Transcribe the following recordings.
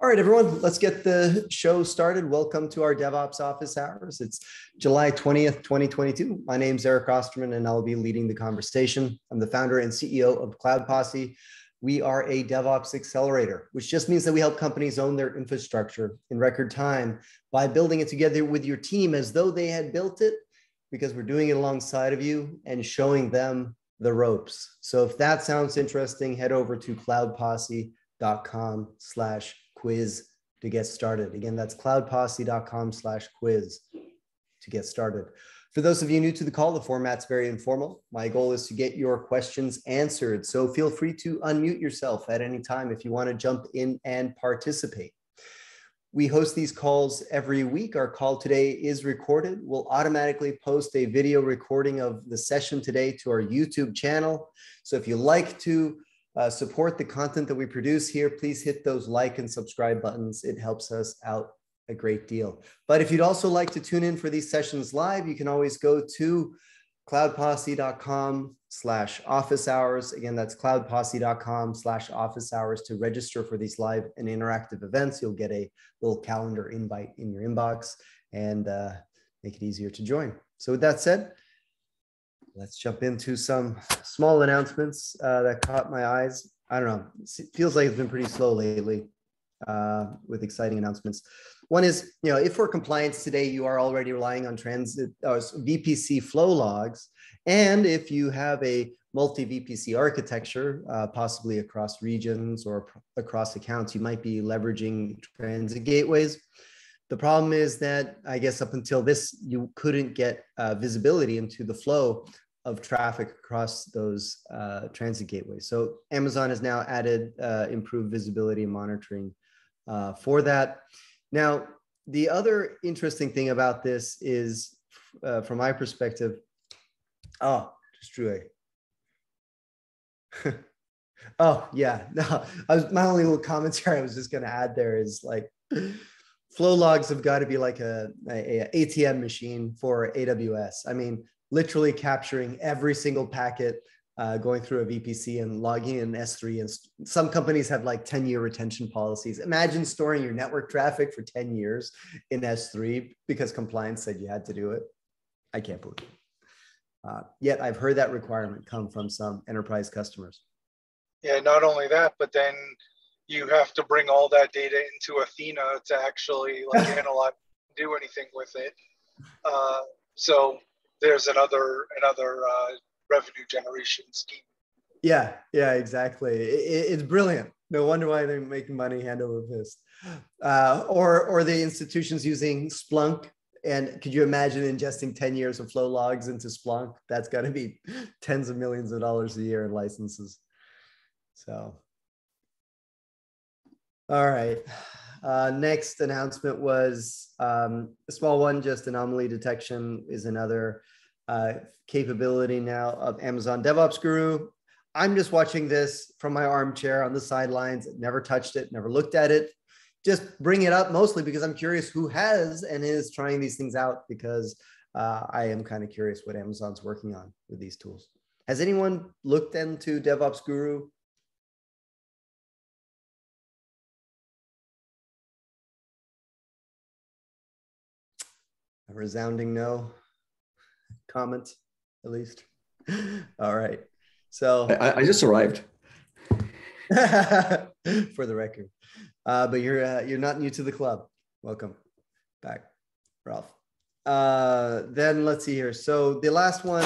All right, everyone, let's get the show started. Welcome to our DevOps office hours. It's July 20th, 2022. My name's Eric Osterman, and I'll be leading the conversation. I'm the founder and CEO of Cloud Posse. We are a DevOps accelerator, which just means that we help companies own their infrastructure in record time by building it together with your team as though they had built it, because we're doing it alongside of you and showing them the ropes. So if that sounds interesting, head over to cloudposse.com/quiz to get started. Again, that's cloudposse.com/quiz to get started. For those of you new to the call, the format's very informal. My goal is to get your questions answered. So feel free to unmute yourself at any time if you want to jump in and participate. We host these calls every week. Our call today is recorded. We'll automatically post a video recording of the session today to our YouTube channel. So if you like to support the content that we produce here, please hit those like and subscribe buttons. It helps us out a great deal. But if you'd also like to tune in for these sessions live, you can always go to cloudposse.com/officehours. Again, that's cloudposse.com/officehours to register for these live and interactive events. You'll get a little calendar invite in your inbox and make it easier to join. So with that said, let's jump into some small announcements that caught my eyes. I don't know, it feels like it's been pretty slow lately with exciting announcements. One is, if for compliance today, you are already relying on VPC flow logs. And if you have a multi-VPC architecture, possibly across regions or across accounts, you might be leveraging transit gateways. The problem is that, I guess up until this, you couldn't get visibility into the flow of traffic across those transit gateways. So Amazon has now added improved visibility and monitoring for that. Now, the other interesting thing about this is, from my perspective, just drew a, oh yeah, no, my only little commentary I was just gonna add there is like, flow logs have got to be like a ATM machine for AWS. I mean, literally capturing every single packet going through a VPC and logging in S3. And some companies have like 10-year retention policies. Imagine storing your network traffic for 10 years in S3 because compliance said you had to do it. I can't believe it. Yet I've heard that requirement come from some enterprise customers. Yeah, not only that, but then you have to bring all that data into Athena to actually like analyze, do anything with it. So there's another revenue generation scheme. Yeah, exactly. It's brilliant. No wonder why they're making money hand over fist. Or the institutions using Splunk. And could you imagine ingesting 10 years of flow logs into Splunk? That's got to be tens of millions of dollars a year in licenses. So, all right. Next announcement was a small one, just anomaly detection is another capability now of Amazon DevOps Guru. I'm just watching this from my armchair on the sidelines, never touched it, never looked at it. Just bring it up mostly because I'm curious who has and is trying these things out, because I am kind of curious what Amazon's working on with these tools. Has anyone looked into DevOps Guru? A resounding no comment, at least. All right. So I just arrived. For the record. But you're not new to the club. Welcome back, Ralph. Then let's see here. So the last one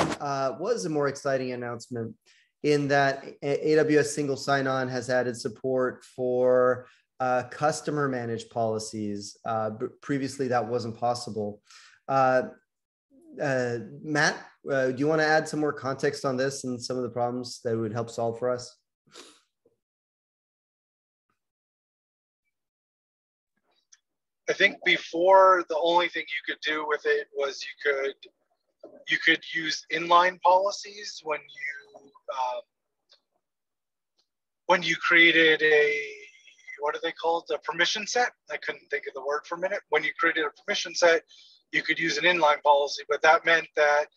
was a more exciting announcement in that AWS single sign-on has added support for customer managed policies. Previously, that wasn't possible. Matt, do you want to add some more context on this and some of the problems that would help solve for us? I think before, the only thing you could do with it was you could use inline policies when you created what are they called? A permission set. I couldn't think of the word for a minute. When you created a permission set, you could use an inline policy, but that meant that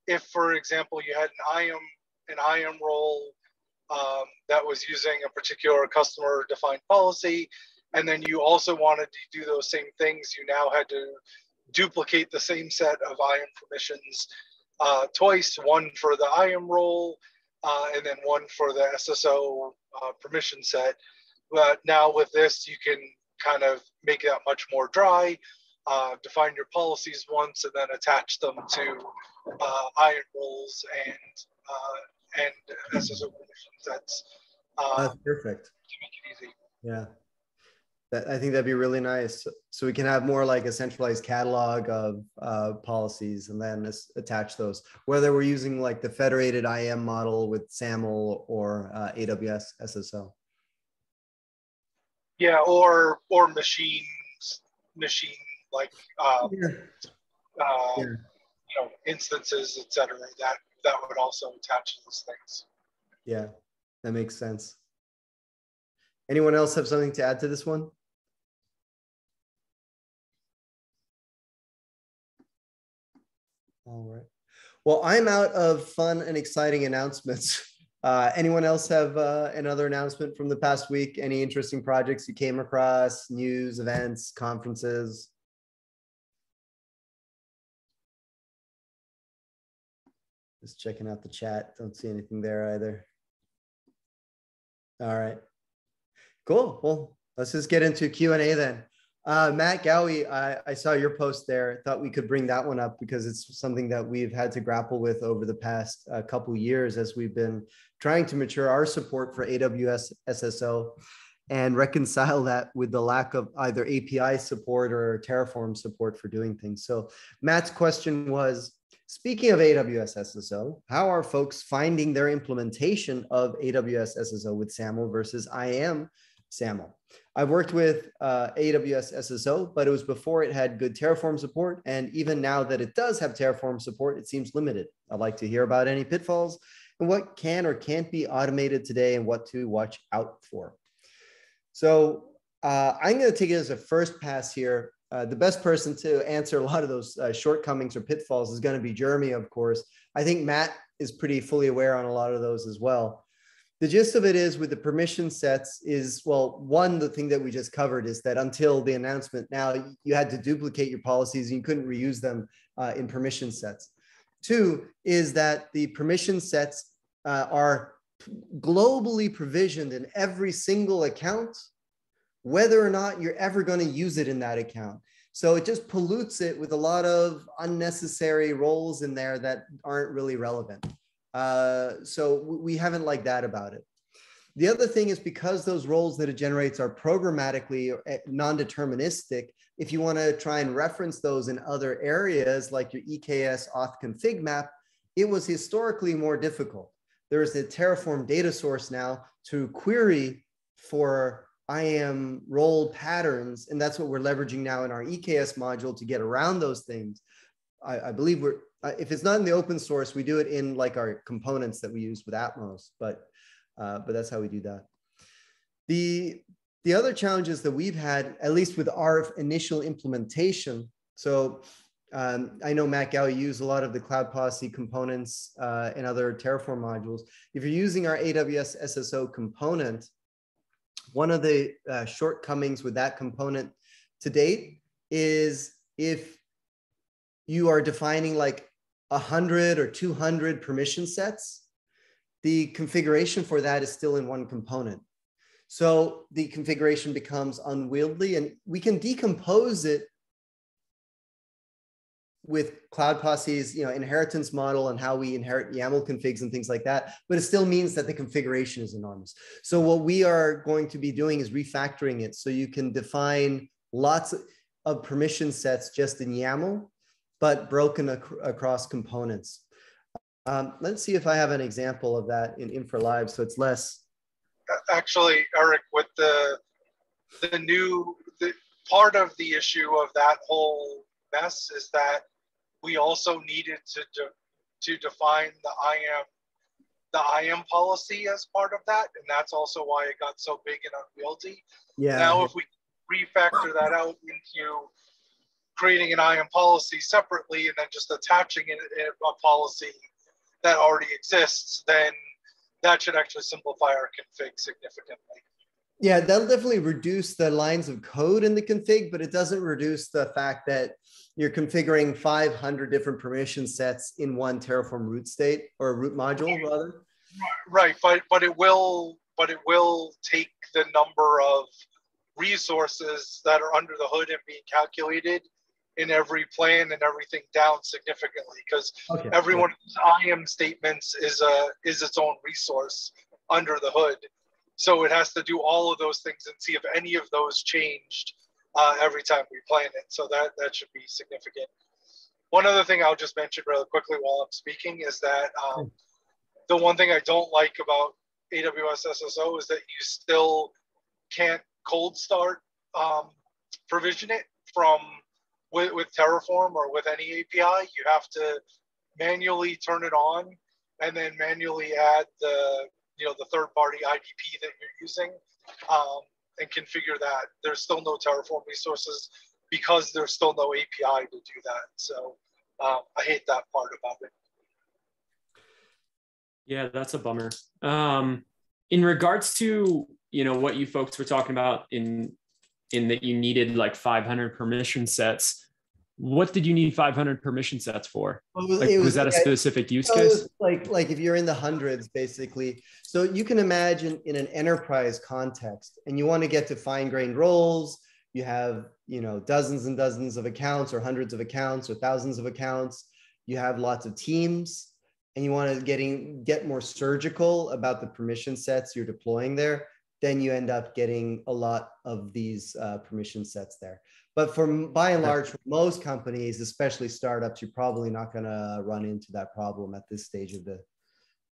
if, for example, you had an IAM role that was using a particular customer defined policy, and then you also wanted to do those same things, you now had to duplicate the same set of IAM permissions twice, one for the IAM role, and then one for the SSO permission set. But now with this, you can kind of make that much more dry, define your policies once, and then attach them to IAM roles and SSO permission sets. That's perfect. To make it easy. Yeah. I think that'd be really nice. So we can have more like a centralized catalog of policies and then attach those, whether we're using like the federated IAM model with SAML or AWS SSO. Yeah, or machine like you know, instances, etc. That would also attach to those things. Yeah, that makes sense. Anyone else have something to add to this one? All right. Well, I'm out of fun and exciting announcements. Anyone else have another announcement from the past week? Any interesting projects you came across, news, events, conferences? Just checking out the chat. Don't see anything there either. All right. Cool. Well, let's just get into Q&A then. Matt Gowie, I saw your post there. Thought we could bring that one up because it's something that we've had to grapple with over the past couple years as we've been trying to mature our support for AWS SSO and reconcile that with the lack of either API support or Terraform support for doing things. So Matt's question was, speaking of AWS SSO, how are folks finding their implementation of AWS SSO with SAML versus IAM SAML? I've worked with AWS SSO, but it was before it had good Terraform support. And even now that it does have Terraform support, it seems limited. I'd like to hear about any pitfalls and what can or can't be automated today and what to watch out for. So I'm going to take it as a first pass here. The best person to answer a lot of those shortcomings or pitfalls is going to be Jeremy, of course. I think Matt is pretty fully aware on a lot of those as well. The gist of it is with the permission sets is, well, one, the thing that we just covered is that until the announcement now, you had to duplicate your policies and you couldn't reuse them in permission sets. Two is that the permission sets are globally provisioned in every single account, whether or not you're ever going to use it in that account. So it just pollutes it with a lot of unnecessary roles in there that aren't really relevant. So we haven't liked that about it. The other thing is because those roles that it generates are programmatically non-deterministic, if you want to try and reference those in other areas like your EKS auth config map, it was historically more difficult. There is a Terraform data source now to query for IAM role patterns, and that's what we're leveraging now in our EKS module to get around those things. I believe we're, if it's not in the open source, we do it in like our components that we use with Atmos, but that's how we do that. The other challenges that we've had, at least with our initial implementation, so I know Matt Gowie used a lot of the Cloud Posse components and other Terraform modules. If you're using our AWS SSO component, one of the shortcomings with that component to date is if you are defining like 100 or 200 permission sets, the configuration for that is still in one component. So the configuration becomes unwieldy, and we can decompose it with Cloud Posse's inheritance model and how we inherit YAML configs and things like that, but it still means that the configuration is enormous. So what we are going to be doing is refactoring it so you can define lots of permission sets just in YAML, but broken across components. Let's see if I have an example of that in Infra Live, so it's less. Actually, Eric, with the part of the issue of that whole mess is that we also needed to define the IAM policy as part of that, and that's also why it got so big and unwieldy. Yeah. Now, if we refactor that out into creating an IAM policy separately and then just attaching it in a policy that already exists, then that should actually simplify our config significantly. Yeah, that'll definitely reduce the lines of code in the config, but it doesn't reduce the fact that you're configuring 500 different permission sets in one Terraform root state, or a root module rather. Right, but it will take the number of resources that are under the hood and being calculated in every plan and everything down significantly, because every one of these IAM statements is its own resource under the hood. So it has to do all of those things and see if any of those changed every time we plan it. So that should be significant. One other thing I'll just mention really quickly while I'm speaking is that the one thing I don't like about AWS SSO is that you still can't cold start provision it from with Terraform or with any API. You have to manually turn it on and then manually add the third-party IDP that you're using and configure that. There's still no Terraform resources because there's still no API to do that. So I hate that part about it. Yeah, that's a bummer. In regards to what you folks were talking about in that you needed like 500 permission sets. What did you need 500 permission sets for? Was that a specific use case? Like if you're in the hundreds, basically. So you can imagine in an enterprise context, and you want to get to fine-grained roles. You have dozens and dozens of accounts, or hundreds of accounts, or thousands of accounts. You have lots of teams, and you want to get more surgical about the permission sets you're deploying there. Then you end up getting a lot of these permission sets there. But by and large, for most companies, especially startups, you're probably not going to run into that problem at this stage of the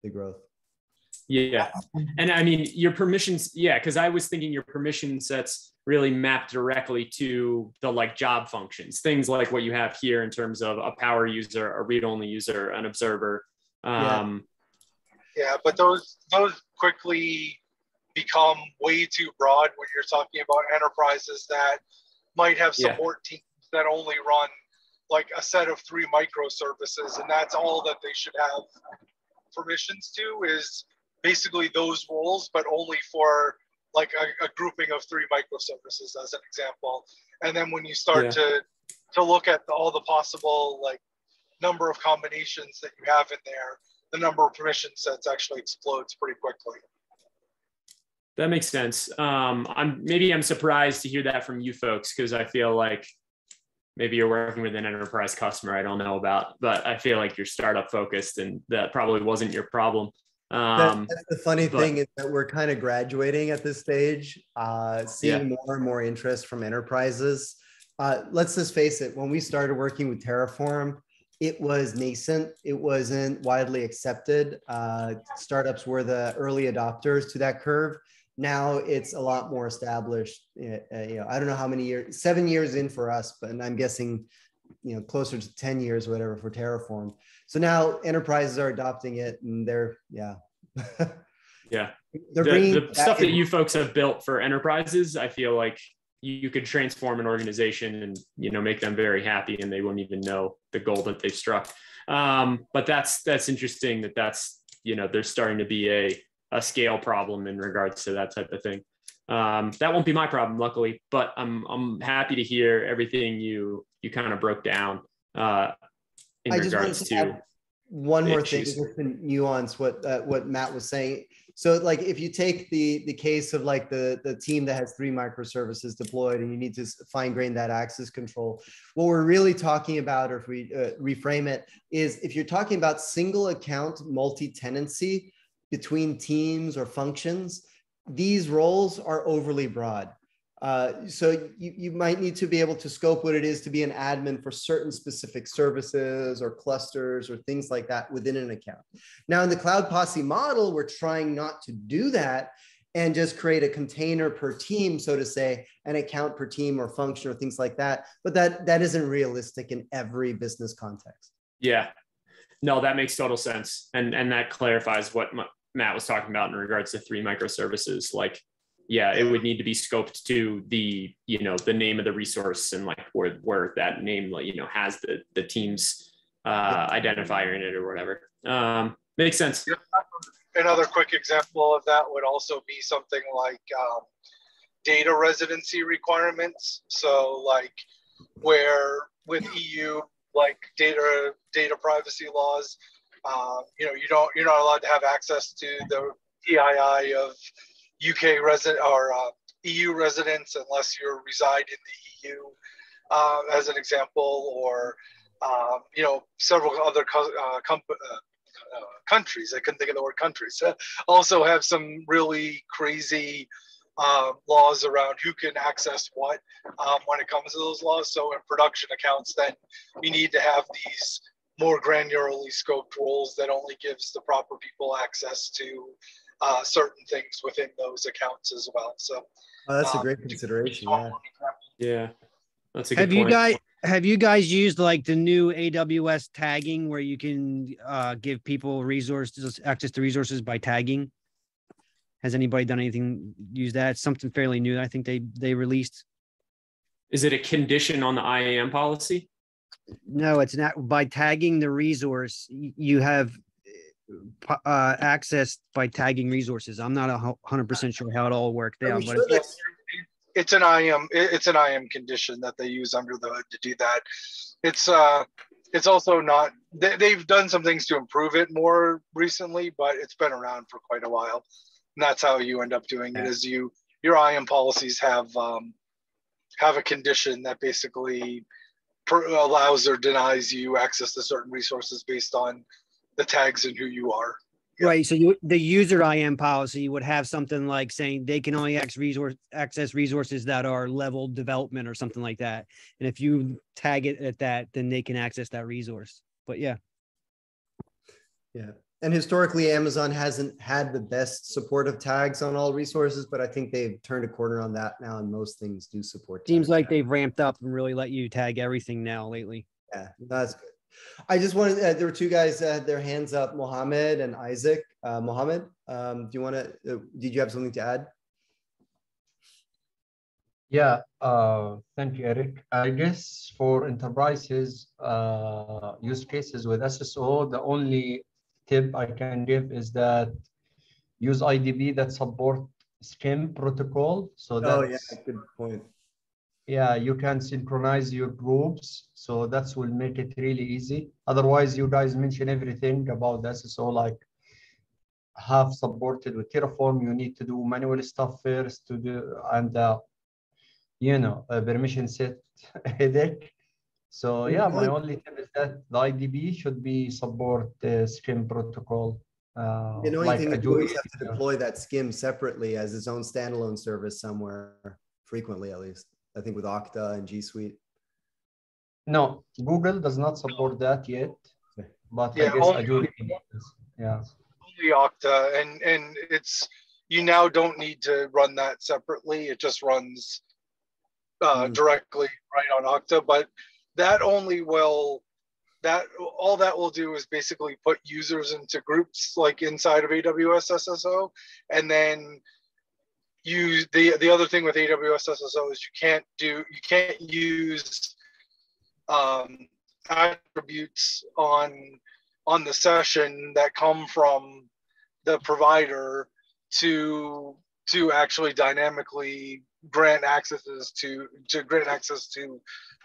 growth. Yeah. And I mean, your permissions, because I was thinking your permission sets really map directly to the job functions, things like what you have here in terms of a power user, a read-only user, an observer. Yeah, but those quickly become way too broad when you're talking about enterprises that might have support teams that only run like a set of 3 microservices, and that's all that they should have permissions to, is basically those roles, but only for like a grouping of 3 microservices as an example. And then when you start to look at all the possible number of combinations that you have in there, the number of permission sets actually explodes pretty quickly. That makes sense. I'm surprised to hear that from you folks, because I feel like maybe you're working with an enterprise customer I don't know about, but I feel like you're startup focused, and that probably wasn't your problem. That's the funny thing, is that we're kind of graduating at this stage, seeing more and more interest from enterprises. Let's just face it, when we started working with Terraform, it was nascent. It wasn't widely accepted. Startups were the early adopters to that curve. Now it's a lot more established. I don't know how many years, 7 years in for us, but I'm guessing, closer to 10 years, whatever, for Terraform. So now enterprises are adopting it, and they're the stuff that you folks have built for enterprises, I feel like you could transform an organization and make them very happy, and they won't even know the goal that they've struck. But that's interesting that's there's starting to be a scale problem in regards to that type of thing. That won't be my problem, luckily, but I'm happy to hear everything you kind of broke down in regards to one more thing, just to nuance what Matt was saying. So if you take the case of the team that has 3 microservices deployed, and you need to fine-grain that access control, what we're really talking about, or if we reframe it, is if you're talking about single account multi-tenancy between teams or functions, these roles are overly broad. So you might need to be able to scope what it is to be an admin for certain specific services or clusters or things like that within an account. Now, in the Cloud Posse model, we're trying not to do that and just create a container per team, so to say, an account per team or function or things like that. But that isn't realistic in every business context. Yeah, no, that makes total sense. And that clarifies what Matt was talking about in regards to 3 microservices. It would need to be scoped to the name of the resource, and where that name has the team's identifier in it or whatever. Makes sense. another quick example of that would also be something like data residency requirements. So like where with EU, like data privacy laws, you're not allowed to have access to the PII of UK resident or EU residents unless you reside in the EU, as an example, or several other countries. I couldn't think of the word countries. Also have some really crazy laws around who can access what when it comes to those laws. So in production accounts, then you need to have these more granularly scoped roles that only gives the proper people access to certain things within those accounts as well. So that's a great consideration. Yeah. Yeah, that's a good point. Have you guys used like the new AWS tagging where you can give people access to resources by tagging? Has anybody done anything, use that? It's something fairly new. I think they released. Is it a condition on the IAM policy? No, it's not. By tagging the resource, you have access by tagging resources. I'm not 100% sure how it all worked out, but it's an IAM condition that they use under the hood to do that. It's also not. They've done some things to improve it more recently, but it's been around for quite a while. And that's how you end up doing it. Is your IAM policies have a condition that basically allows or denies you access to certain resources based on the tags and who you are. Yeah. Right. So the user IAM policy would have something like saying they can only access resources that are level development or something like that. And if you tag it at that, then they can access that resource. But yeah. Yeah. And historically, Amazon hasn't had the best support of tags on all resources, but I think they've turned a corner on that now, and most things do support tags. Seems like they've ramped up and really let you tag everything now lately. Yeah, that's good. I just wanted, there were two guys that had their hands up, Mohammed and Isaac. Mohammed, did you have something to add? Yeah, thank you, Eric. I guess for enterprises use cases with SSO, the only tip I can give is that use IDB that support SCIM protocol. So that's good point. Yeah, you can synchronize your groups, so that will make it really easy. Otherwise, you guys mention everything about the SSO, like have supported with Terraform. You need to do manual stuff first to do, and permission set headache. So yeah, my only tip is that the IDB should be support the SCIM protocol. The only thing is you always have to deploy that SCIM separately as its own standalone service somewhere, frequently at least. I think with Okta and G Suite. No, Google does not support that yet, but yeah, I guess Azure. Yeah. Only Okta, and it's, you now don't need to run that separately. It just runs directly right on Okta, but that only will, all that will do is basically put users into groups like inside of AWS SSO, and then the other thing with AWS SSO is you can't use attributes on the session that come from the provider to actually dynamically grant access to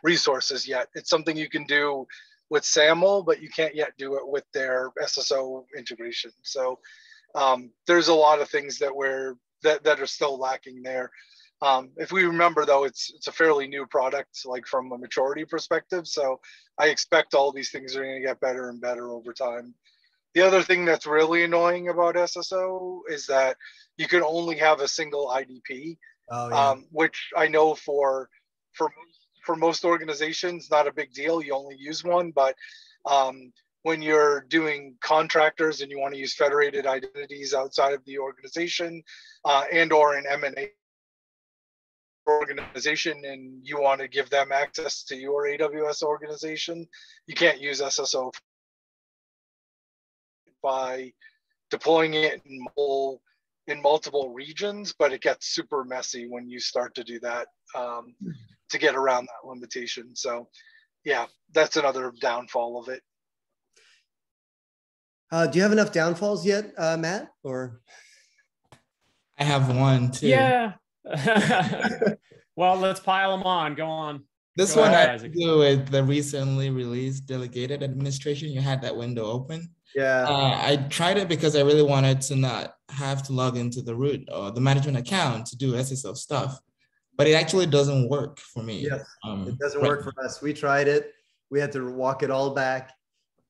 resources yet. It's something you can do with SAML, but you can't yet do it with their SSO integration. So there's a lot of things that are still lacking there. If we remember though, it's a fairly new product, like from a maturity perspective. So I expect all these things are going to get better and better over time. The other thing that's really annoying about SSO is that you can only have a single IDP, which I know for most organizations, not a big deal. You only use one, but when you're doing contractors and you want to use federated identities outside of the organization and or an M&A organization, and you want to give them access to your AWS organization, you can't use SSO by deploying it in multiple regions, but it gets super messy when you start to do that to get around that limitation. So yeah, that's another downfall of it. Do you have enough downfalls yet, Matt? Or I have one too. Yeah. Well, let's pile them on. Go on. This Go one ahead, had to Isaac. do with the recently released delegated administration. You had that window open. yeah, I tried it because I really wanted to not have to log into the root or the management account to do SSO stuff, but it actually doesn't work for me. yes, it doesn't right. work for us. We tried it. We had to walk it all back.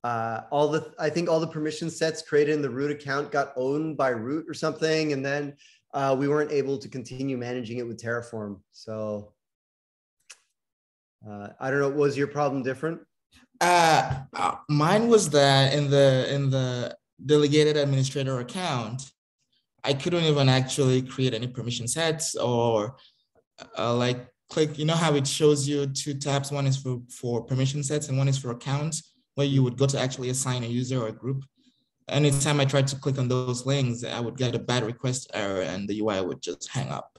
I think all the permission sets created in the root account got owned by root or something, and then we weren't able to continue managing it with Terraform. So I don't know. Was your problem different? Mine was that in the delegated administrator account, I couldn't even actually create any permission sets or like click. You know how it shows you two tabs? One is for permission sets and one is for accounts, where you would go to actually assign a user or a group. Anytime I tried to click on those links, I would get a bad request error and the UI would just hang up.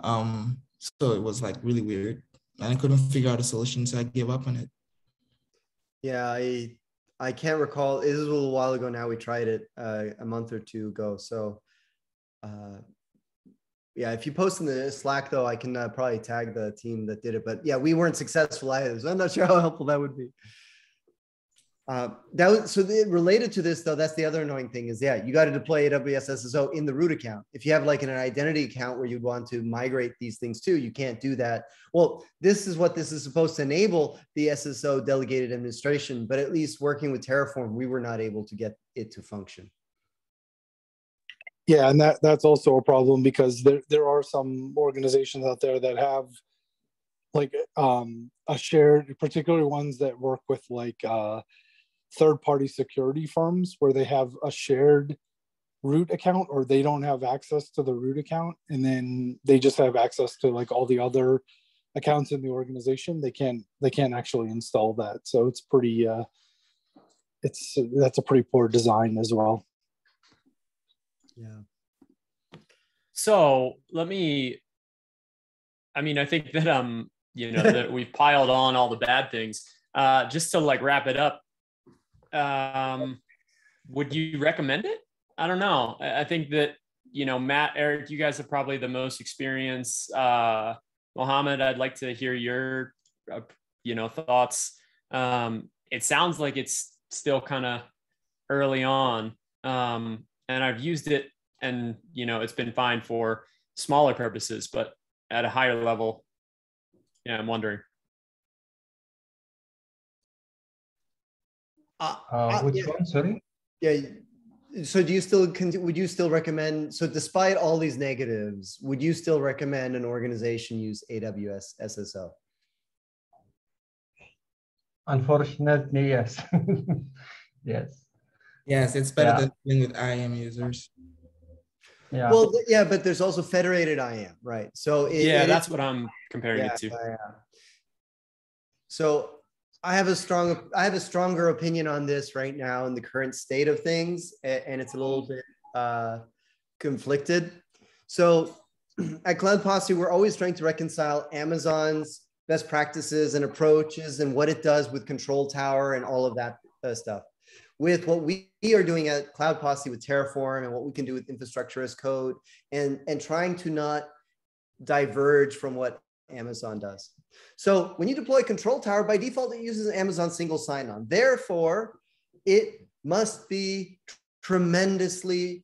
So it was like really weird. And I couldn't figure out a solution, so I gave up on it. Yeah, I can't recall. It was a little while ago now. We tried it a month or two ago. So yeah, if you post in the Slack though, I can probably tag the team that did it. But yeah, we weren't successful either. So I'm not sure how helpful that would be. Related to this though, that's the other annoying thing is, yeah, you got to deploy AWS SSO in the root account. If you have like an identity account where you'd want to migrate these things to, you can't do that. Well, this is what this is supposed to enable, the SSO delegated administration, but at least working with Terraform, we were not able to get it to function. Yeah, and that's also a problem because there are some organizations out there that have like a shared, particularly ones that work with like third-party security firms where they have a shared root account or they don't have access to the root account and then they just have access to like all the other accounts in the organization. They can't actually install that. So it's pretty that's a pretty poor design as well. Yeah. So I think that that we've piled on all the bad things. Just to like wrap it up, would you recommend it? I don't know. I think that, Matt, Eric, you guys have probably the most experience. Mohammed, I'd like to hear your, thoughts. It sounds like it's still kind of early on. And I've used it and, it's been fine for smaller purposes, but at a higher level, yeah, I'm wondering. Which one? Sorry. Yeah. So would you still recommend, so despite all these negatives, would you still recommend an organization use AWS SSO? Unfortunately, yes. Yes. Yes, it's better than dealing with IAM users. Yeah. Well, yeah, but there's also federated IAM, right? So that's what I'm comparing it to. Yeah. So I have a stronger opinion on this right now in the current state of things, and it's a little bit conflicted. So at Cloud Posse, we're always trying to reconcile Amazon's best practices and approaches and what it does with Control Tower and all of that stuff, with what we are doing at Cloud Posse with Terraform and what we can do with infrastructure as code, and trying to not diverge from what Amazon does. So when you deploy Control Tower, by default, it uses Amazon single sign-on. Therefore, it must be tremendously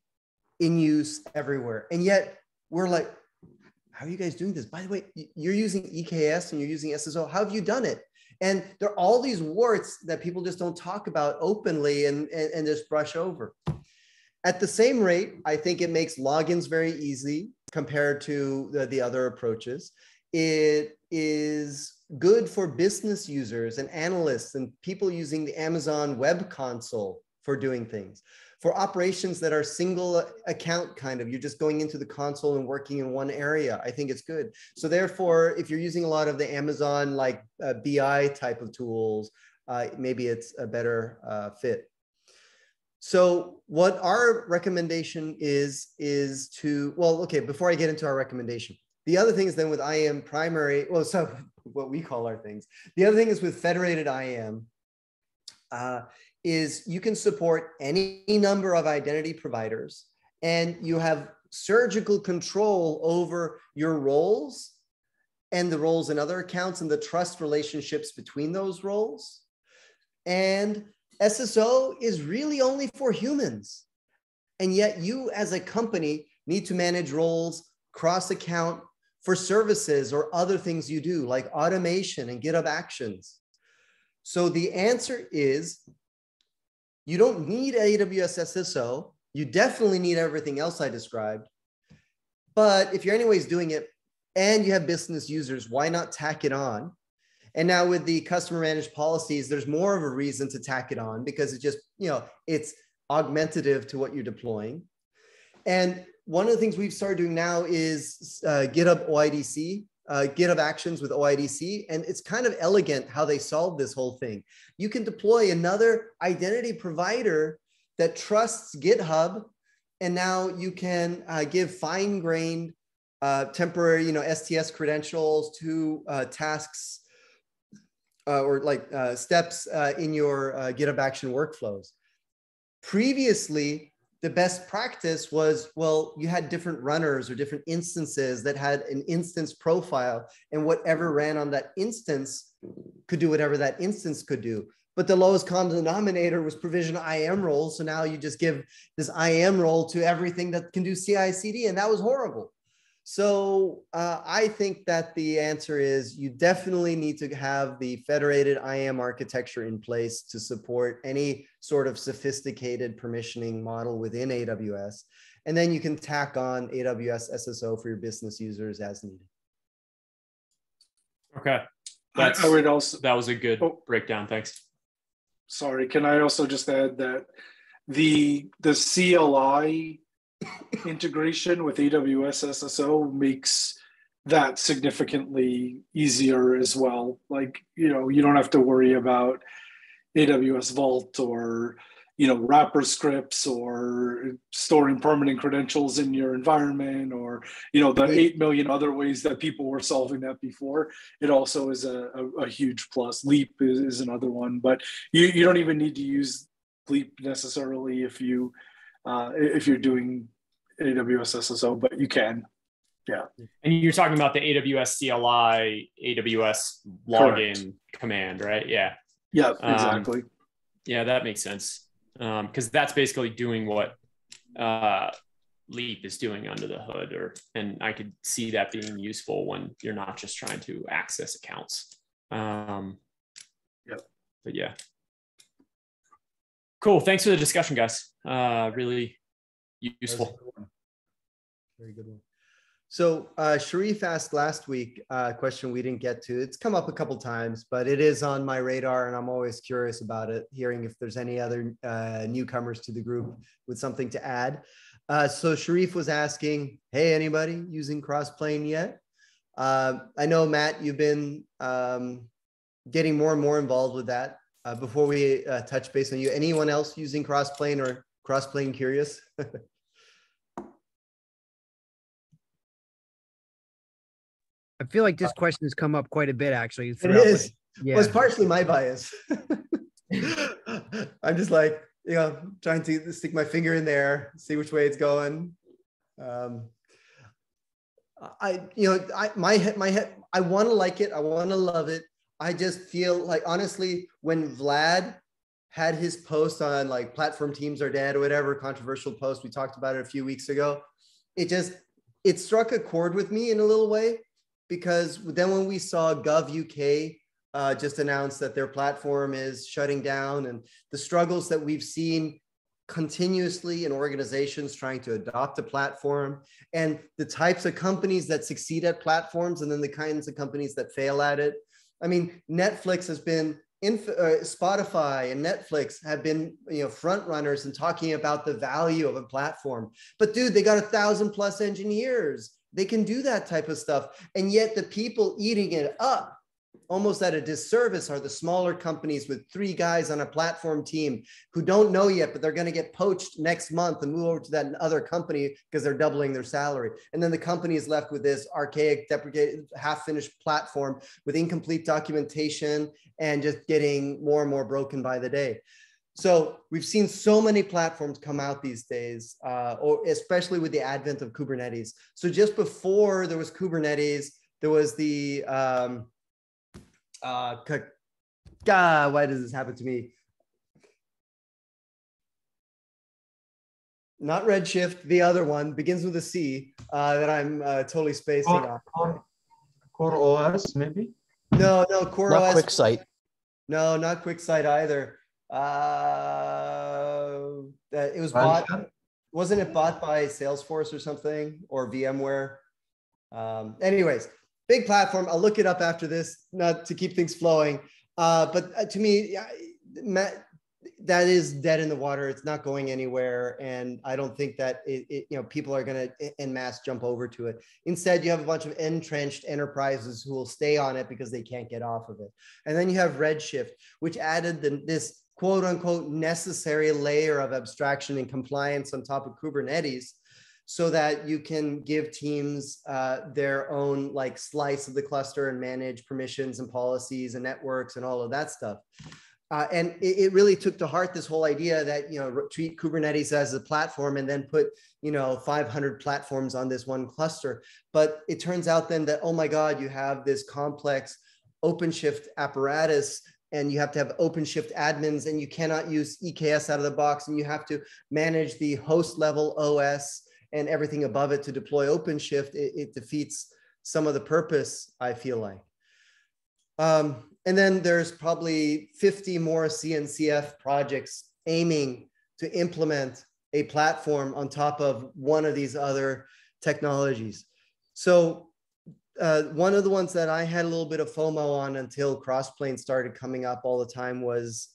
in use everywhere. And yet we're like, how are you guys doing this? By the way, you're using EKS and you're using SSO. How have you done it? And there are all these warts that people just don't talk about openly and just brush over. At the same rate, I think it makes logins very easy compared to the other approaches. It is good for business users and analysts and people using the Amazon Web Console for doing things. For operations that are single account kind of, you're just going into the console and working in one area, I think it's good. So therefore, if you're using a lot of the Amazon like BI type of tools, maybe it's a better fit. So what our recommendation is to, well, okay, before I get into our recommendation, the other thing is then with IAM primary, well, so what we call our things. The other thing is with federated IAM, is you can support any number of identity providers, and you have surgical control over your roles and the roles in other accounts and the trust relationships between those roles. And SSO is really only for humans. And yet you as a company need to manage roles cross account for services or other things you do, like automation and GitHub Actions. So the answer is, you don't need AWS SSO. You definitely need everything else I described. But if you're anyways doing it and you have business users, why not tack it on? And now with the customer managed policies, there's more of a reason to tack it on, because it just, it's augmentative to what you're deploying. And one of the things we've started doing now is GitHub OIDC, GitHub Actions with OIDC. And it's kind of elegant how they solve this whole thing. You can deploy another identity provider that trusts GitHub. And now you can give fine-grained temporary, STS credentials to tasks or like steps in your GitHub Action workflows. Previously, the best practice was, well, you had different runners or different instances that had an instance profile, and whatever ran on that instance could do whatever that instance could do. But the lowest common denominator was provision IAM roles. So now you just give this IAM role to everything that can do CICD, and that was horrible. So I think that the answer is you definitely need to have the federated IAM architecture in place to support any sort of sophisticated permissioning model within AWS. And then you can tack on AWS SSO for your business users as needed. Okay. I would also, that was a good breakdown. Thanks. Sorry, can I also just add that the CLI integration with AWS SSO makes that significantly easier as well. Like, you don't have to worry about AWS Vault or, wrapper scripts or storing permanent credentials in your environment, or, the 8 million other ways that people were solving that before. It also is a huge plus. Leap is another one, but you don't even need to use Leap necessarily if you're doing AWS SSO, but you can. Yeah. And you're talking about the AWS CLI, AWS login command, right? Yeah. Yeah, exactly. Yeah, that makes sense. Because that's basically doing what Leap is doing under the hood, and I could see that being useful when you're not just trying to access accounts. But yeah. Cool. Thanks for the discussion, guys. Really useful. Very good one. So Sharif asked last week a question we didn't get to. It's come up a couple times, but it is on my radar, and I'm always curious about it, hearing if there's any other newcomers to the group with something to add. So Sharif was asking, hey, anybody using Crossplane yet? I know, Matt, you've been getting more and more involved with that. Before we touch base on you, anyone else using Crossplane or Crossplane curious? I feel like this question has come up quite a bit, actually. It is. Yeah. Well, it's partially my bias. I'm just like, trying to stick my finger in there, see which way it's going. I want to like it. I want to love it. I just feel like, honestly, when Vlad had his post on like platform teams are dead or whatever controversial post, we talked about it a few weeks ago. It struck a chord with me in a little way. Because then when we saw Gov UK just announced that their platform is shutting down, and the struggles that we've seen continuously in organizations trying to adopt a platform, and the types of companies that succeed at platforms and then the kinds of companies that fail at it. I mean, Netflix has been, Spotify and Netflix have been front runners in talking about the value of a platform. But dude, they got 1,000+ engineers. They can do that type of stuff. And yet the people eating it up almost at a disservice are the smaller companies with 3 guys on a platform team who don't know yet, but they're going to get poached next month and move over to that other company because they're doubling their salary. And then the company is left with this archaic, deprecated, half-finished platform with incomplete documentation and just getting more and more broken by the day. So we've seen so many platforms come out these days, or especially with the advent of Kubernetes. So just before there was Kubernetes, there was the, why does this happen to me? Not Redshift, the other one begins with a C that I'm totally spacing on. Core OS, maybe? No, Core Not OS. QuickSight. No, not QuickSight either. It was bought. Wasn't it bought by Salesforce or something, or VMware? Anyways, big platform. I'll look it up after this, not to keep things flowing. But to me, that is dead in the water. It's not going anywhere, and I don't think that people are going to en masse jump over to it. Instead, you have a bunch of entrenched enterprises who will stay on it because they can't get off of it. And then you have Redshift, which added this quote unquote necessary layer of abstraction and compliance on top of Kubernetes, so that you can give teams their own like slice of the cluster and manage permissions and policies and networks and all of that stuff. And it really took to heart this whole idea that, treat Kubernetes as a platform and then put, 500 platforms on this one cluster. But it turns out then that, oh my God, you have this complex OpenShift apparatus, and you have to have OpenShift admins, and you cannot use EKS out of the box, and you have to manage the host level OS and everything above it to deploy OpenShift. It defeats some of the purpose, I feel like. And then there's probably 50 more CNCF projects aiming to implement a platform on top of one of these other technologies. So one of the ones that I had a little bit of FOMO on until Crossplane started coming up all the time was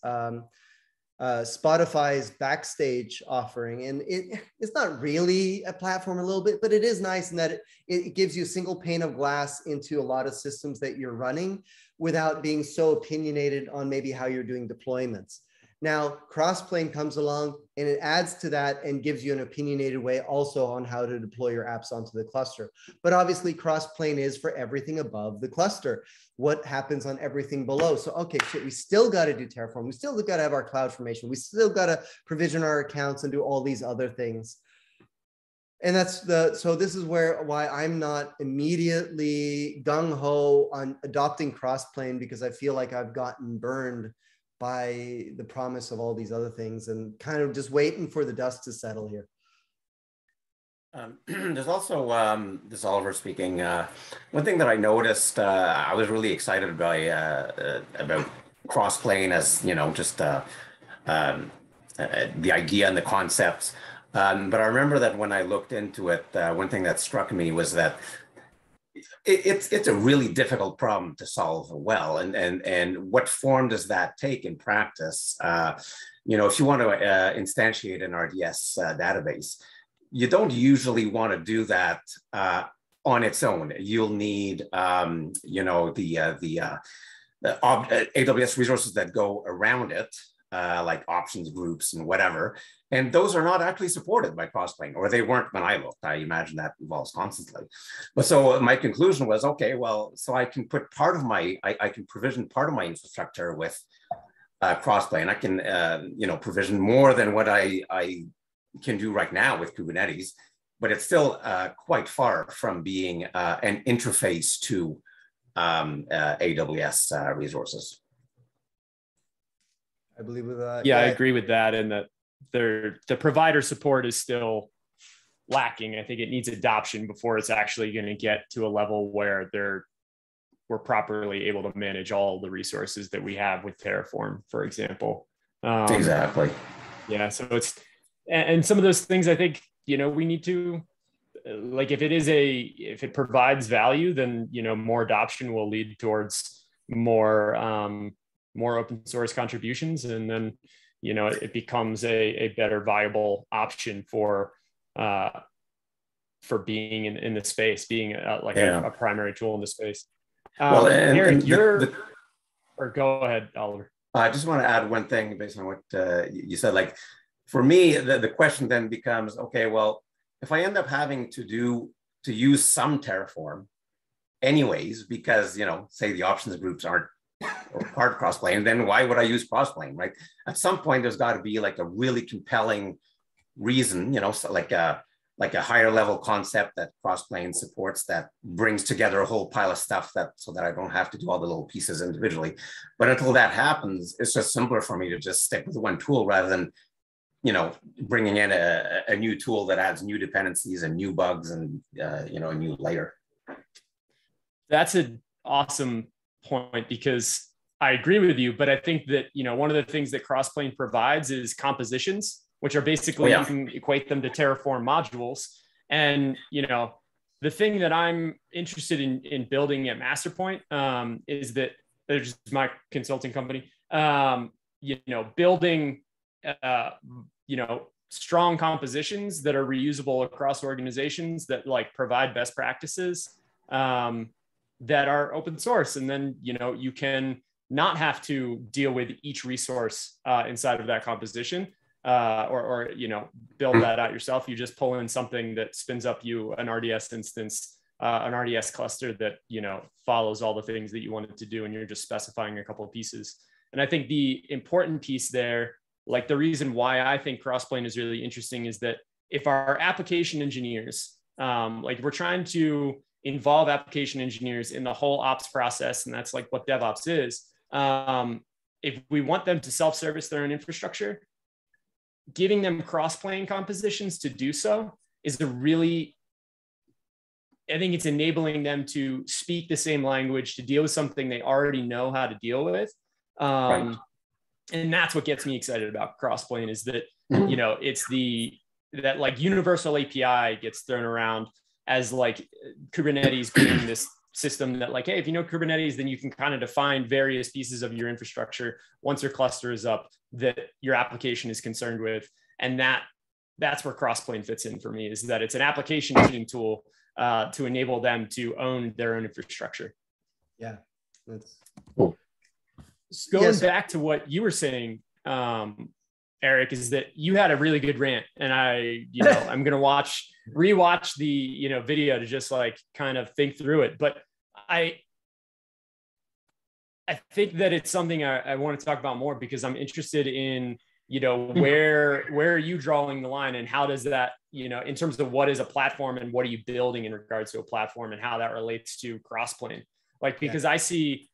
Spotify's Backstage offering. And it's not really a platform a little bit, but it is nice in that it gives you a single pane of glass into a lot of systems that you're running without being so opinionated on maybe how you're doing deployments. Now, Crossplane comes along and it adds to that and gives you an opinionated way also on how to deploy your apps onto the cluster. But obviously Crossplane is for everything above the cluster. What happens on everything below? So, okay, shit, we still got to do Terraform. We still got to have our cloud formation. We still got to provision our accounts and do all these other things. And so this is why I'm not immediately gung-ho on adopting Crossplane, because I feel like I've gotten burned by the promise of all these other things and kind of just waiting for the dust to settle here. There's also, this is Oliver speaking, one thing that I noticed, I was really excited about Crossplane as, just the idea and the concepts. But I remember that when I looked into it, one thing that struck me was that it's a really difficult problem to solve well. And what form does that take in practice? If you want to instantiate an RDS database, you don't usually want to do that on its own. You'll need, the AWS resources that go around it, like options groups and whatever. And those are not actually supported by Crossplane, or they weren't when I looked. I imagine that evolves constantly. But so my conclusion was, okay, well, so I can put I can provision part of my infrastructure with Crossplane. I can, provision more than what I can do right now with Kubernetes, but it's still quite far from being an interface to AWS resources. I believe with that. Yeah, I agree with that. And that the provider support is still lacking. I think it needs adoption before it's actually going to get to a level where we're properly able to manage all the resources that we have with Terraform, for example. Exactly. Yeah. So and some of those things I think, we need to, like, if it provides value, then, more adoption will lead towards more open source contributions. And then, it becomes a better viable option for being in the space, being a primary tool in the space. Well, Eric, or go ahead, Oliver. I just want to add one thing based on what you said. Like, for me, the question then becomes, okay, well, if I end up having to use some Terraform anyways, because, say the options groups aren't or part of Crossplane, then why would I use Crossplane, right? At some point, there's got to be like a really compelling reason, you know, so like a higher level concept that Crossplane supports that brings together a whole pile of stuff so that I don't have to do all the little pieces individually. But until that happens, it's just simpler for me to just stick with one tool rather than, you know, bringing in a new tool that adds new dependencies and new bugs and, you know, a new layer. That's an awesome point, because I agree with you, but I think that, you know, one of the things that Crossplane provides is compositions, which are basically, you can equate them to Terraform modules. And, you know, the thing that I'm interested in building at Masterpoint is that there's my consulting company, you know, building, you know, strong compositions that are reusable across organizations that like provide best practices that are open source. And then, you know, you can not have to deal with each resource inside of that composition or, you know, build that out yourself. You just pull in something that spins up you an RDS instance, an RDS cluster that, you know, follows all the things that you want it to do. And you're just specifying a couple of pieces. And I think the important piece there, like the reason why I think Crossplane is really interesting, is that if our application engineers, like we're trying to involve application engineers in the whole ops process, and that's like what DevOps is. If we want them to self-service their own infrastructure, giving them cross-plane compositions to do so is I think it's enabling them to speak the same language, to deal with something they already know how to deal with. Right. And that's what gets me excited about Crossplane, is that, you know, it's that like universal API gets thrown around as like Kubernetes being this system that like, hey, if you know Kubernetes, then you can kind of define various pieces of your infrastructure once your cluster is up that your application is concerned with. And that's where Crossplane fits in for me, is that it's an application team tool to enable them to own their own infrastructure. Yeah, that's cool. Going back to what you were saying, Eric, is that you had a really good rant, and you know, I'm going to rewatch the, you know, video to just like kind of think through it. But I think that it's something I want to talk about more, because I'm interested in, you know, where are you drawing the line, and how does that, you know, in terms of what is a platform and what are you building in regards to a platform, and how that relates to Crossplane, like, because I see.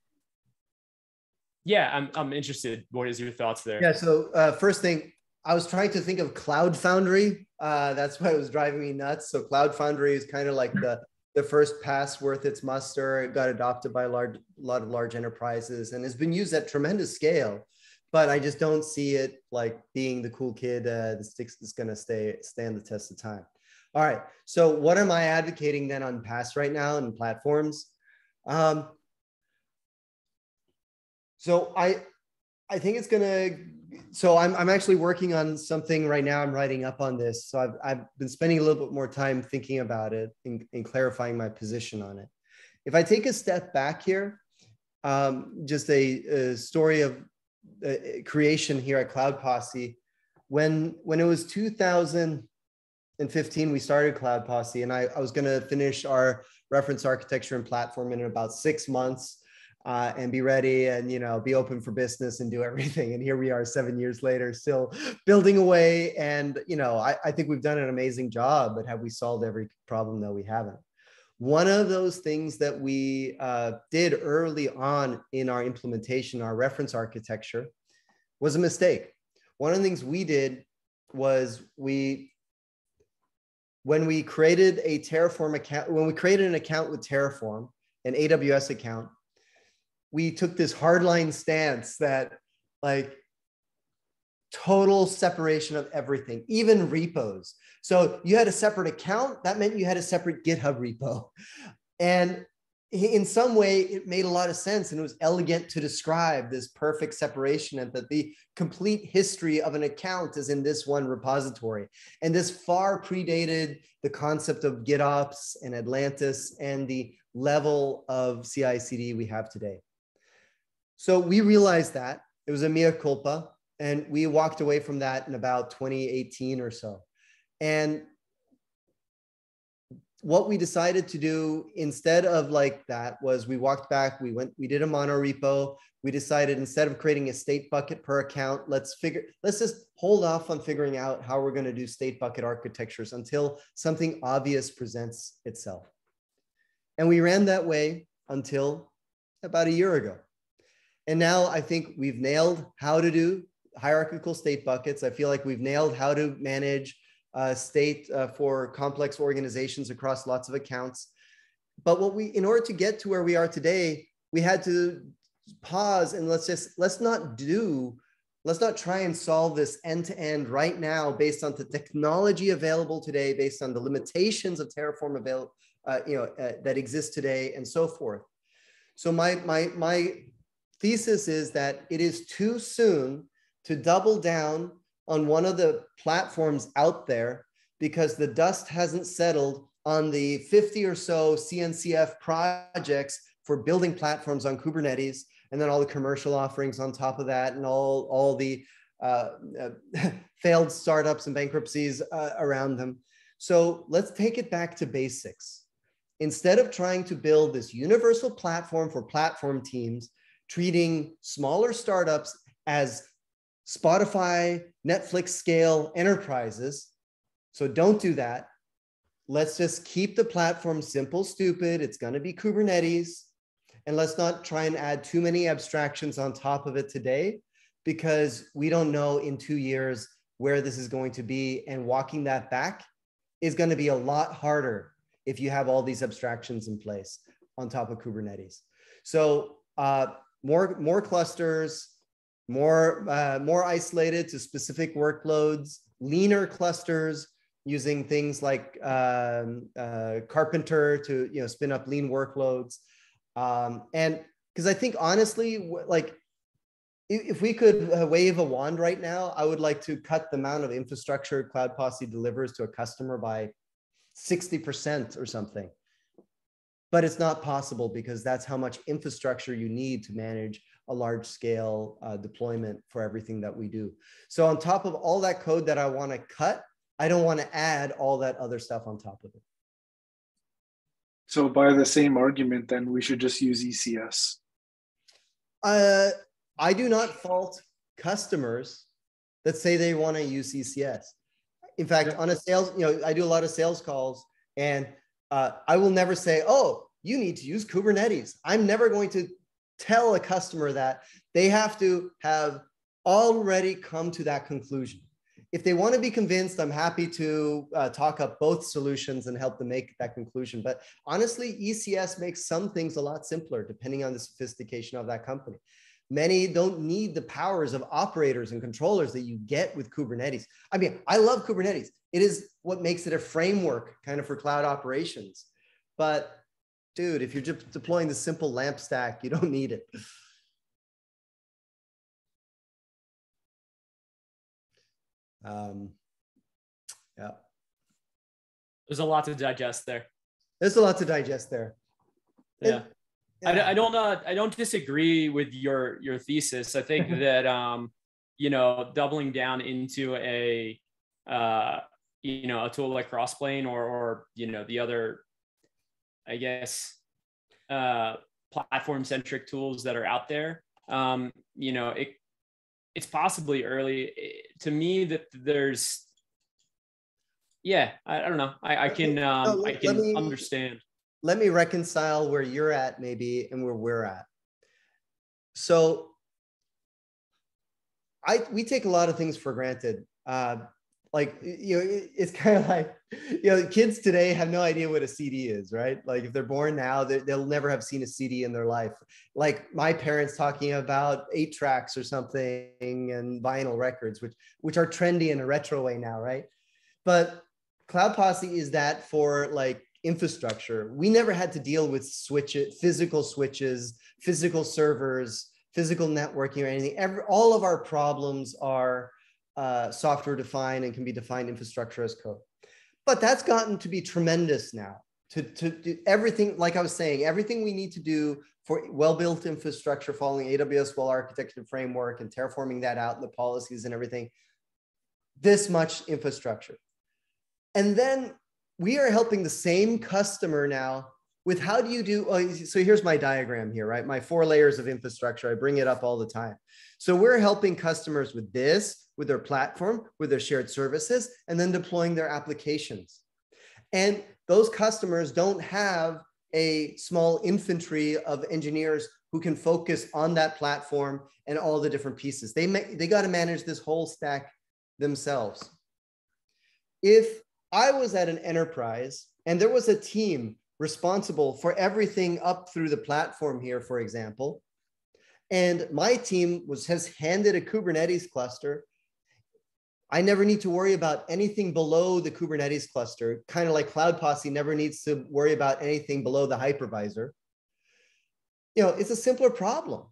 Yeah, I'm interested. What is your thoughts there? Yeah, so first thing, I was trying to think of Cloud Foundry. That's why it was driving me nuts. So Cloud Foundry is kind of like the first pass worth its muster. It got adopted by a lot of large enterprises and has been used at tremendous scale. But I just don't see it like being the cool kid that's going to stand the test of time. All right, so what am I advocating then on PaaS right now and platforms? So I think it's gonna. So I'm actually working on something right now. I'm writing up on this. So I've been spending a little bit more time thinking about it and clarifying my position on it. If I take a step back here, just a story of creation here at Cloud Posse. When it was 2015, we started Cloud Posse, and I was going to finish our reference architecture and platform in about 6 months. And be ready and, you know, be open for business and do everything. And here we are 7 years later, still building away. And, you know, I think we've done an amazing job, but have we solved every problem? No, we haven't. One of those things that we did early on in our implementation, our reference architecture, was a mistake. One of the things we did was when we created a Terraform account, when we created an account with Terraform, an AWS account, we took this hardline stance that like total separation of everything, even repos. So you had a separate account, that meant you had a separate GitHub repo. And in some way, it made a lot of sense, and it was elegant to describe this perfect separation, and that the complete history of an account is in this one repository. And this far predated the concept of GitOps and Atlantis and the level of CICD we have today. So we realized that it was a mea culpa, and we walked away from that in about 2018 or so. And what we decided to do instead of like that was we walked back, we did a monorepo. We decided instead of creating a state bucket per account, let's just hold off on figuring out how we're going to do state bucket architectures until something obvious presents itself. And we ran that way until about a year ago. And now I think we've nailed how to do hierarchical state buckets. I feel like we've nailed how to manage state for complex organizations across lots of accounts. But in order to get to where we are today, we had to pause and let's not try and solve this end to end right now based on the technology available today, based on the limitations of Terraform that exist today, and so forth. So my thesis is that it is too soon to double down on one of the platforms out there because the dust hasn't settled on the 50 or so CNCF projects for building platforms on Kubernetes, and then all the commercial offerings on top of that, and all the failed startups and bankruptcies around them. So let's take it back to basics. Instead of trying to build this universal platform for platform teams, treating smaller startups as Spotify, Netflix scale enterprises. So don't do that. Let's just keep the platform simple, stupid. It's going to be Kubernetes. And let's not try and add too many abstractions on top of it today, because we don't know in 2 years where this is going to be. And walking that back is going to be a lot harder if you have all these abstractions in place on top of Kubernetes. So more clusters, more isolated to specific workloads, leaner clusters using things like Carpenter to spin up lean workloads. And because I think honestly, like if we could wave a wand right now, I would like to cut the amount of infrastructure Cloud Posse delivers to a customer by 60% or something. But it's not possible because that's how much infrastructure you need to manage a large scale deployment for everything that we do. So on top of all that code that I want to cut, I don't want to add all that other stuff on top of it. So by the same argument, then we should just use ECS. I do not fault customers that say they want to use ECS. In fact, on a sales, I do a lot of sales calls, and I will never say, oh, you need to use Kubernetes. I'm never going to tell a customer that. They have to have already come to that conclusion. If they want to be convinced, I'm happy to talk up both solutions and help them make that conclusion. But honestly, ECS makes some things a lot simpler depending on the sophistication of that company. Many don't need the powers of operators and controllers that you get with Kubernetes. I mean, I love Kubernetes. It is what makes it a framework kind of for cloud operations. But dude, if you're just deploying the simple LAMP stack, you don't need it. Yeah. There's a lot to digest there. There's a lot to digest there. Yeah. I don't disagree with your thesis. I think that doubling down into a tool like Crossplane or the other, I guess, platform centric tools that are out there, it's possibly early to me that there's, I don't know. I can understand. Let me reconcile where you're at maybe and where we're at. So we take a lot of things for granted. It's kind of like, kids today have no idea what a CD is, right? Like if they're born now, they'll never have seen a CD in their life. Like my parents talking about 8 tracks or something and vinyl records, which are trendy in a retro way now, right? But Cloud Posse is that for like infrastructure. We never had to deal with physical switches, physical servers, physical networking or anything. All of our problems are software defined and can be defined infrastructure as code. But that's gotten to be tremendous now. To do everything, like I was saying, everything we need to do for well-built infrastructure following AWS well-architected framework and terraforming that out and the policies and everything, this much infrastructure. And then we are helping the same customer now with how do you do, so here's my diagram here, right? My 4 layers of infrastructure, I bring it up all the time. So we're helping customers with this, with their platform, with their shared services, and then deploying their applications. And those customers don't have a small infantry of engineers who can focus on that platform and all the different pieces. They got to manage this whole stack themselves. If I was at an enterprise and there was a team responsible for everything up through the platform here, for example, and my team has handed a Kubernetes cluster, I never need to worry about anything below the Kubernetes cluster, kind of like Cloud Posse never needs to worry about anything below the hypervisor. It's a simpler problem.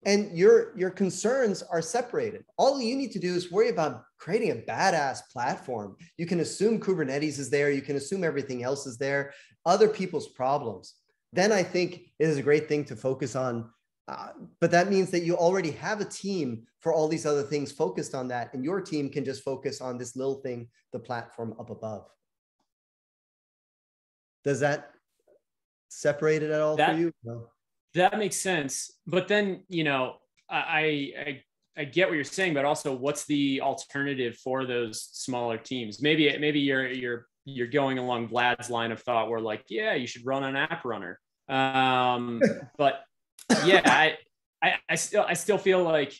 And your concerns are separated. All you need to do is worry about creating a badass platform. You can assume Kubernetes is there. You can assume everything else is there, other people's problems. Then I think it is a great thing to focus on. But that means that you already have a team for all these other things focused on that. And your team can just focus on this little thing, the platform up above. Does that separate it at all for you? No. That makes sense. But then, I get what you're saying, but also what's the alternative for those smaller teams? Maybe you're going along Vlad's line of thought where like, yeah, you should run an app runner. But yeah, I still feel like,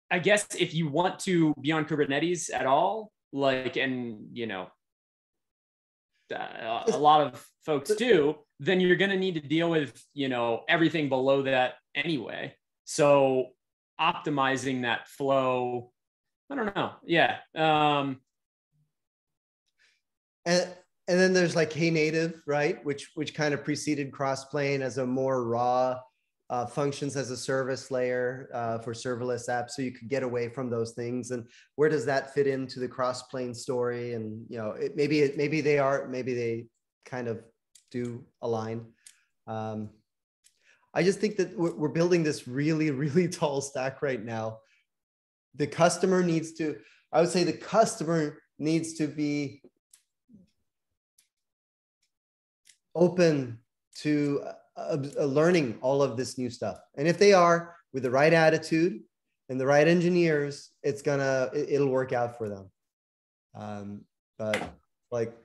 I guess if you want to be on Kubernetes at all, like, and a lot of folks do, then you're going to need to deal with, everything below that anyway. So optimizing that flow, I don't know. Yeah. And then there's like Knative, right? Which kind of preceded Crossplane as a more raw functions as a service layer for serverless apps. So you could get away from those things. And where does that fit into the Crossplane story? And, maybe they kind of do align. I just think that we're building this really, really tall stack right now. The customer needs to be open to learning all of this new stuff. And if they are, with the right attitude and the right engineers, it'll work out for them. But like,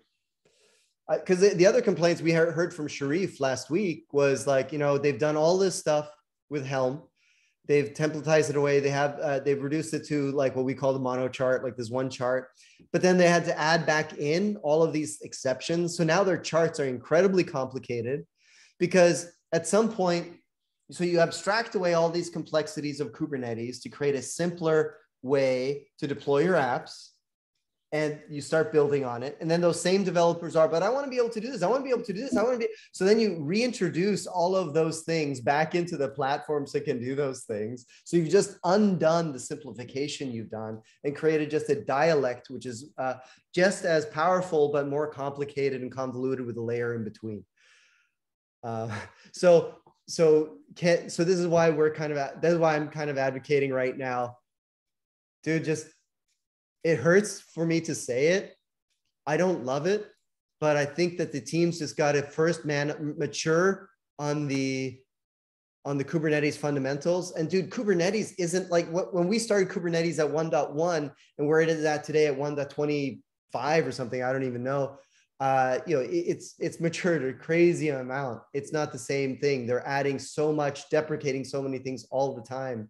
because the other complaints we heard from Sharif last week was like, they've done all this stuff with Helm. They've templatized it away. They've reduced it to like what we call the mono chart, like this one chart. But then they had to add back in all of these exceptions. So now their charts are incredibly complicated because at some point, so you abstract away all these complexities of Kubernetes to create a simpler way to deploy your apps. And you start building on it. And then those same developers but I want to be able to do this. I want to be able to do this. So then you reintroduce all of those things back into the platforms that can do those things. So you've just undone the simplification you've done and created just a dialect, which is just as powerful, but more complicated and convoluted with a layer in between. So this is why I'm kind of advocating right now, dude, it hurts for me to say it. I don't love it, but I think that the teams just got to first mature on the Kubernetes fundamentals. And dude, Kubernetes isn't like when we started Kubernetes at 1.1 and where it is at today at 1.25 or something. I don't even know. It's matured a crazy amount. It's not the same thing. They're adding so much, deprecating so many things all the time.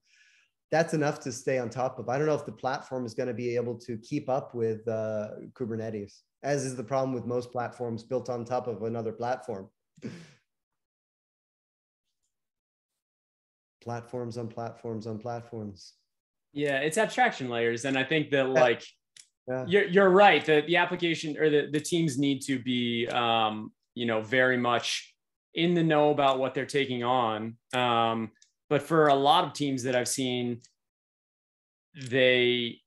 That's enough to stay on top of. I don't know if the platform is going to be able to keep up with Kubernetes, as is the problem with most platforms built on top of another platform. Platforms on platforms on platforms. Yeah, it's abstraction layers. And I think that you're right, that the application or the teams need to be, very much in the know about what they're taking on. But for a lot of teams that I've seen, they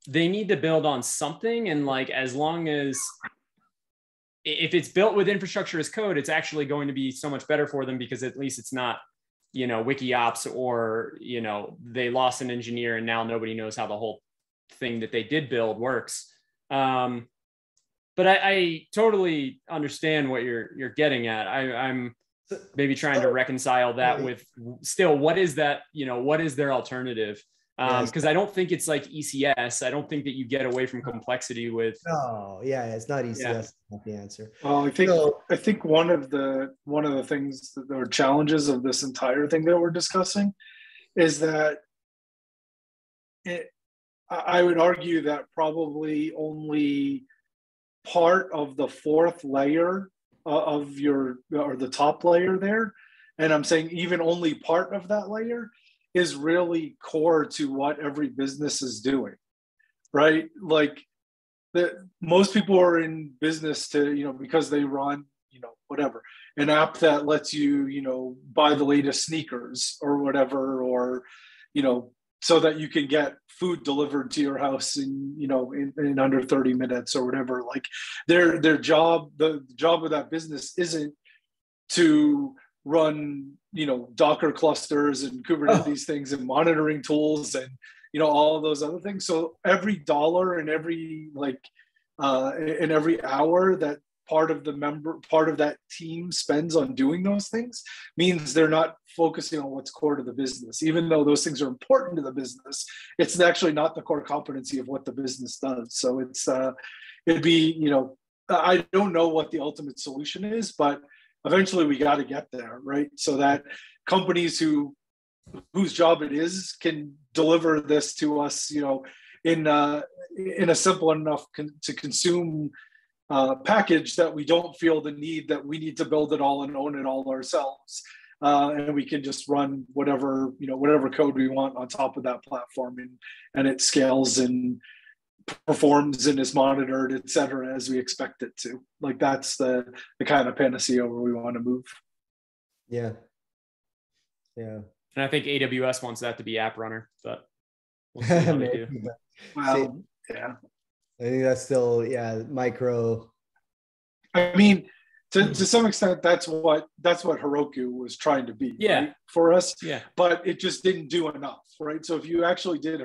need to build on something. And like, as long as if it's built with infrastructure as code, it's actually going to be so much better for them because at least it's not, WikiOps or, they lost an engineer and now nobody knows how the whole thing that they did build works. But I totally understand what you're getting at. I'm maybe trying to reconcile that with still what is that, what is their alternative? Because I don't think it's like ECS. I don't think that you get away from complexity with. No, it's not ECS. Yeah. Not the answer. Well, I think one of the things that are challenges of this entire thing that we're discussing is that I would argue that probably only part of the fourth layer of the top layer there, and I'm saying even only part of that layer is really core to what every business is doing, right? Like most people are in business to, because they run, whatever, an app that lets you, buy the latest sneakers or whatever, or, so that you can get food delivered to your house in under 30 minutes or whatever. Like their job, the job of that business isn't to run, Docker clusters and Kubernetes things and monitoring tools and, all of those other things. So every dollar and every in every hour that part of that team spends on doing those things means they're not focusing on what's core to the business. Even though those things are important to the business, it's actually not the core competency of what the business does. So it'd be, I don't know what the ultimate solution is, but eventually we got to get there, right? So that companies whose job it is can deliver this to us, in a simple enough to consume package that we don't feel the need that we need to build it all and own it all ourselves, and we can just run whatever code we want on top of that platform, and it scales and performs and is monitored, et cetera, as we expect it to. Like that's the kind of panacea where we want to move. Yeah. And I think AWS wants that to be App Runner, but we'll see how they do. Well, yeah. I think that's still, micro. I mean, to some extent, that's what Heroku was trying to be, right, for us. Yeah. But it just didn't do enough, right? So if you actually did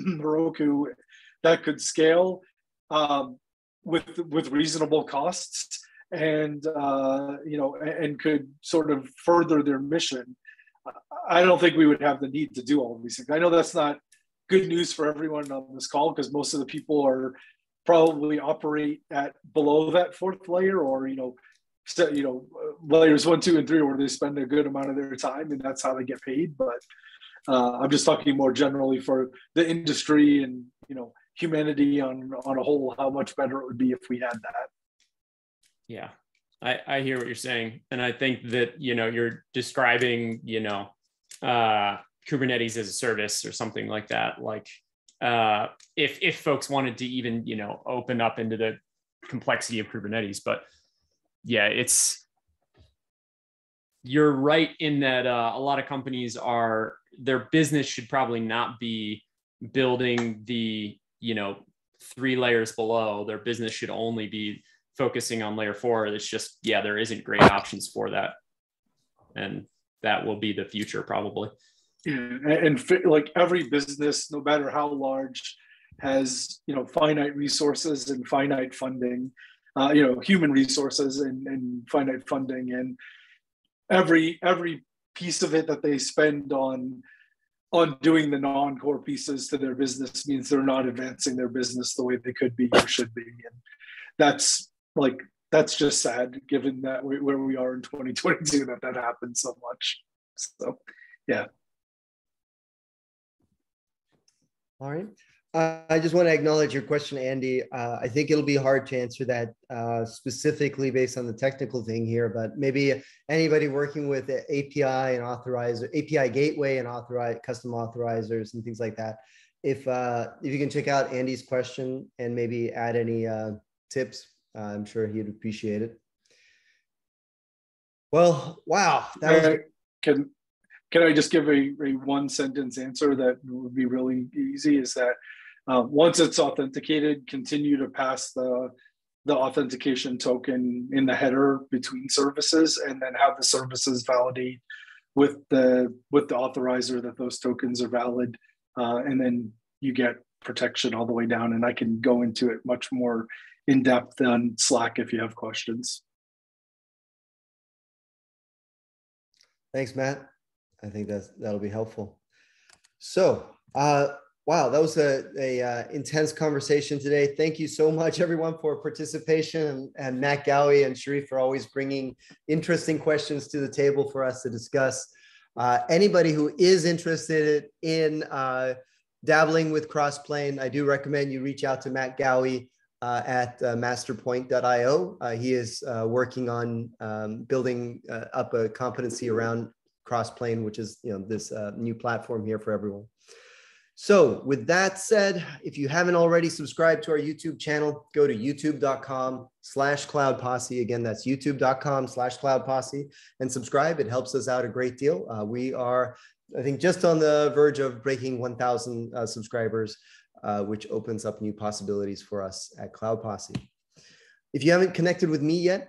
Heroku that could scale with reasonable costs and and could sort of further their mission, I don't think we would have the need to do all of these things. I know that's not good news for everyone on this call because most of the people are probably operate at below that fourth layer, or layers 1, 2, and 3, where they spend a good amount of their time and that's how they get paid. But I'm just talking more generally for the industry and humanity on a whole, how much better it would be if we had that. Yeah, I hear what you're saying, and I think that you're describing Kubernetes as a service or something like that. Like if folks wanted to even open up into the complexity of Kubernetes, but you're right in that a lot of companies their business should probably not be building the 3 layers below. Their business should only be focusing on layer 4. It's just there isn't great options for that, and that will be the future probably. Yeah, and like every business, no matter how large, has finite resources and finite funding, human resources and finite funding, and every piece of it that they spend on doing the non-core pieces to their business means they're not advancing their business the way they could be or should be, and that's just sad given that where we are in 2022 that happens so much. So yeah. All right. I just want to acknowledge your question, Andy. I think it'll be hard to answer that specifically based on the technical thing here, but maybe anybody working with API and API gateway and custom authorizers and things like that. If you can check out Andy's question and maybe add any tips, I'm sure he'd appreciate it. Well, wow. Can I just give a one sentence answer that would be really easy? Is that once it's authenticated, continue to pass the authentication token in the header between services, and then have the services validate with the authorizer that those tokens are valid, and then you get protection all the way down, and I can go into it much more in depth on Slack if you have questions. Thanks, Matt. I think that'll be helpful. So, wow, that was a intense conversation today. Thank you so much, everyone, for participation, and Matt, Gowie, and Sharif for always bringing interesting questions to the table for us to discuss. Anybody who is interested in dabbling with Crossplane, I do recommend you reach out to Matt Gowie at masterpoint.io. He is working on building up a competency around Crossplane, which is this new platform here for everyone. So with that said, if you haven't already subscribed to our YouTube channel, go to youtube.com/cloudposse. Again, that's youtube.com/cloudposse, and subscribe. It helps us out a great deal. We are, I think, just on the verge of breaking 1,000 subscribers, which opens up new possibilities for us at Cloud Posse. If you haven't connected with me yet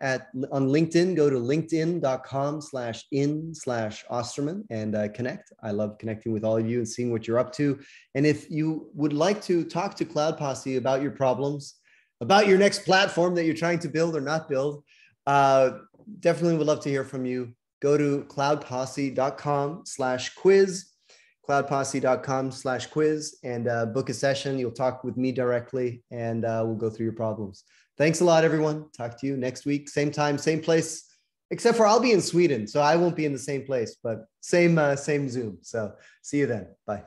on LinkedIn, go to linkedin.com/in/Osterman and connect. I love connecting with all of you and seeing what you're up to. And if you would like to talk to Cloud Posse about your problems, about your next platform that you're trying to build or not build, definitely would love to hear from you. Go to cloudposse.com/quiz, cloudposse.com/quiz, and book a session. You'll talk with me directly, and we'll go through your problems. Thanks a lot, everyone. Talk to you next week. Same time, same place, except for I'll be in Sweden, so I won't be in the same place, but same Zoom. So see you then. Bye.